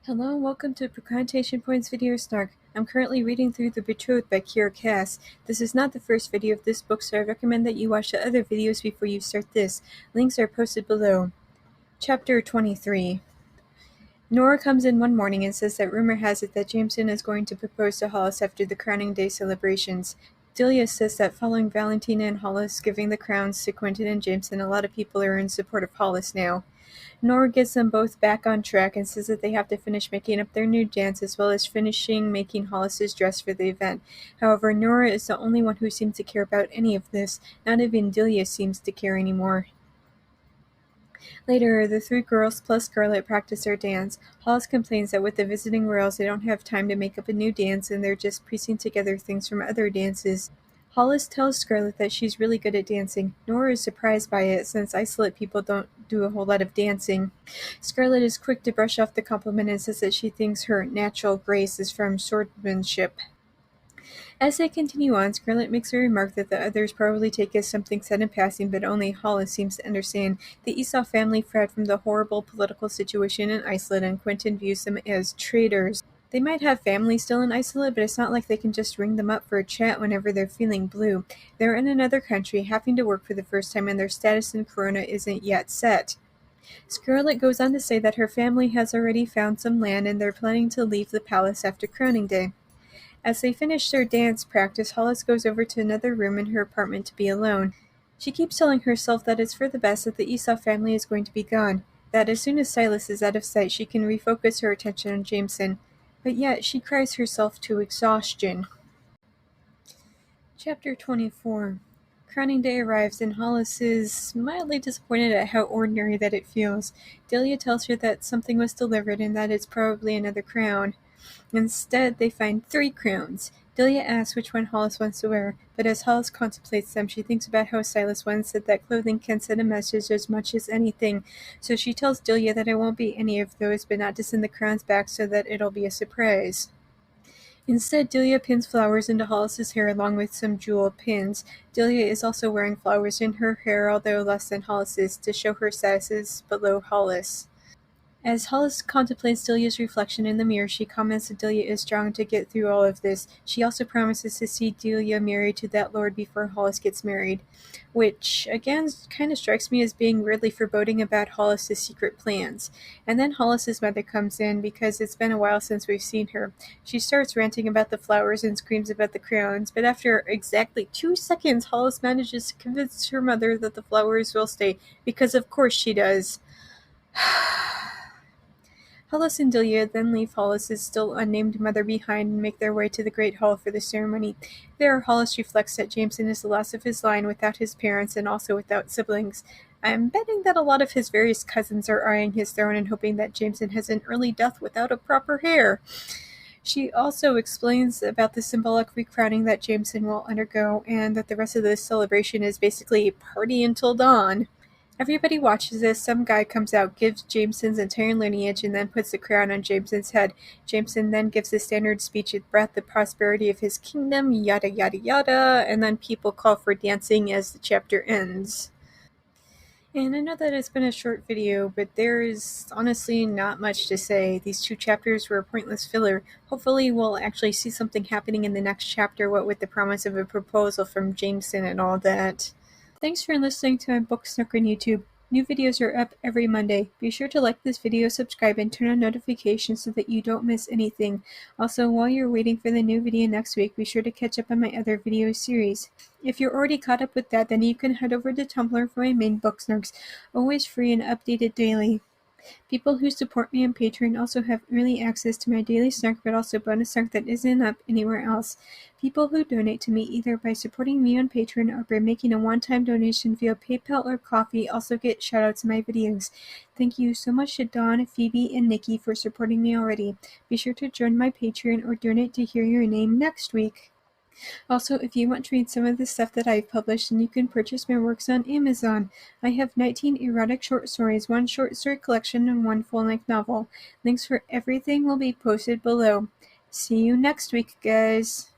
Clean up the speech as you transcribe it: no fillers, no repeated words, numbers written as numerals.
Hello and welcome to Procrastination Points video Snark. I'm currently reading through The Betrothed by Kiera Cass. This is not the first video of this book, so I recommend that you watch the other videos before you start this. Links are posted below. Chapter 23. Nora comes in one morning and says that rumor has it that Jameson is going to propose to Hollis after the crowning day celebrations. Delia says that following Valentina and Hollis giving the crowns to Quentin and Jameson, a lot of people are in support of Hollis now. Nora gets them both back on track and says that they have to finish making up their new dance as well as finishing making Hollis's dress for the event. However, Nora is the only one who seems to care about any of this. Not even Delia seems to care anymore. Later, the three girls plus Scarlet practice their dance. Hollis complains that with the visiting royals they don't have time to make up a new dance and they're just piecing together things from other dances. Hollis tells Scarlet that she's really good at dancing. Nora is surprised by it, since isolate people don't do a whole lot of dancing. Scarlet is quick to brush off the compliment and says that she thinks her natural grace is from swordsmanship. As they continue on, Scarlet makes a remark that the others probably take as something said in passing, but only Hollis seems to understand. The Esau family fled from the horrible political situation in Iceland, and Quentin views them as traitors. They might have family still in Iceland, but it's not like they can just ring them up for a chat whenever they're feeling blue. They're in another country, having to work for the first time, and their status in Corona isn't yet set. Scarlet goes on to say that her family has already found some land and they're planning to leave the palace after crowning day. As they finish their dance practice, Hollis goes over to another room in her apartment to be alone. She keeps telling herself that it's for the best that the Esau family is going to be gone, that as soon as Silas is out of sight she can refocus her attention on Jameson. But yet she cries herself to exhaustion. Chapter 24. Crowning day arrives and Hollis is mildly disappointed at how ordinary that it feels. Delia tells her that something was delivered and that it's probably another crown. Instead, they find 3 crowns. Delia asks which one Hollis wants to wear, but as Hollis contemplates them, she thinks about how Silas once said that clothing can send a message as much as anything, so she tells Delia that it won't be any of those, but not to send the crowns back so that it'll be a surprise. Instead, Delia pins flowers into Hollis's hair along with some jeweled pins. Delia is also wearing flowers in her hair, although less than Hollis's, to show her status is below Hollis. As Hollis contemplates Delia's reflection in the mirror, she comments that Delia is strong to get through all of this. She also promises to see Delia married to that lord before Hollis gets married, which, again, kind of strikes me as being weirdly foreboding about Hollis's secret plans. And then Hollis's mother comes in because it's been a while since we've seen her. She starts ranting about the flowers and screams about the crowns, but after exactly 2 seconds, Hollis manages to convince her mother that the flowers will stay, because of course she does. Hollis and Delia then leave Hollis's still unnamed mother behind and make their way to the Great Hall for the ceremony. There, Hollis reflects that Jameson is the last of his line without his parents and also without siblings. I'm betting that a lot of his various cousins are eyeing his throne and hoping that Jameson has an early death without a proper heir. She also explains about the symbolic recrowning that Jameson will undergo and that the rest of this celebration is basically party until dawn. Everybody watches this. Some guy comes out, gives Jameson's entire lineage, and then puts the crown on Jameson's head. Jameson then gives a standard speech about the prosperity of his kingdom, yada yada yada, and then people call for dancing as the chapter ends. And I know that it's been a short video, but there is honestly not much to say. These 2 chapters were a pointless filler. Hopefully we'll actually see something happening in the next chapter, what with the promise of a proposal from Jameson and all that. Thanks for listening to my book Snark on YouTube. New videos are up every Monday. Be sure to like this video, subscribe, and turn on notifications so that you don't miss anything. Also, while you're waiting for the new video next week, be sure to catch up on my other video series. If you're already caught up with that, then you can head over to Tumblr for my main book Snarks, always free and updated daily. People who support me on Patreon also have early access to my daily Snark, but also bonus Snark that isn't up anywhere else. People who donate to me either by supporting me on Patreon or by making a one-time donation via PayPal or Ko-fi also get shoutouts in my videos. Thank you so much to Dawn, Phoebe, and Nikki for supporting me already. Be sure to join my Patreon or donate to hear your name next week. Also, if you want to read some of the stuff that I've published, then you can purchase my works on Amazon. I have 19 erotic short stories, 1 short story collection, and 1 full-length novel. Links for everything will be posted below. See you next week, guys!